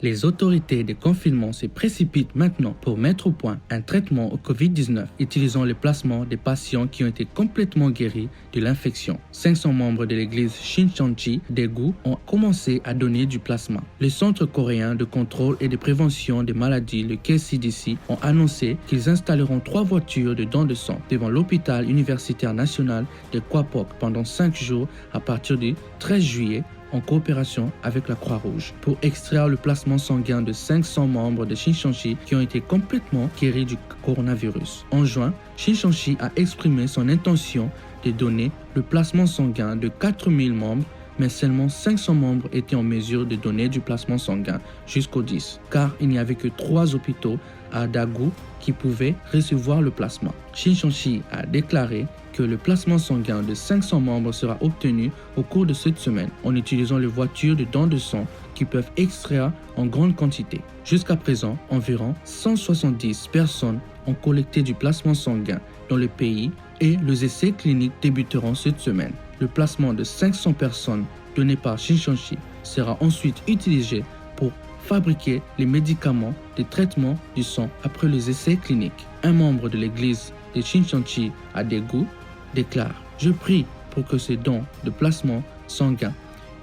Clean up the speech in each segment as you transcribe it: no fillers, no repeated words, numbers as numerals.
Les autorités de confinement se précipitent maintenant pour mettre au point un traitement au Covid-19 utilisant le plasma des patients qui ont été complètement guéris de l'infection. 500 membres de l'église Shincheonji Daegu ont commencé à donner du plasma. Le Centre coréen de contrôle et de prévention des maladies, le KCDC, ont annoncé qu'ils installeront 3 voitures de dons de sang devant l'hôpital universitaire national de Kwapok pendant 5 jours à partir du 13 juillet en coopération avec la Croix-Rouge pour extraire le plasma sanguin de 500 membres de Shincheonji qui ont été complètement guéris du coronavirus. En juin, Shincheonji a exprimé son intention de donner le plasma sanguin de 4000 membres, mais seulement 500 membres étaient en mesure de donner du plasma sanguin jusqu'au 10, car il n'y avait que 3 hôpitaux à Daegu qui pouvaient recevoir le plasma. Shincheonji a déclaré que le plasma sanguin de 500 membres sera obtenu au cours de cette semaine en utilisant les voitures de dons de sang qui peuvent extraire en grande quantité. Jusqu'à présent, environ 170 personnes ont collecté du plasma sanguin dans le pays et les essais cliniques débuteront cette semaine. Le plasma de 500 personnes donné par Shincheonji sera ensuite utilisé pour fabriquer les médicaments de traitement du sang après les essais cliniques. Un membre de l'église de Shincheonji à Daegu déclare « Je prie pour que ce don de plasma sanguin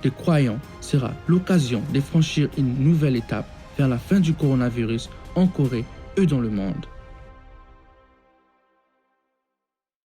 des croyants sera l'occasion de franchir une nouvelle étape vers la fin du coronavirus en Corée et dans le monde. »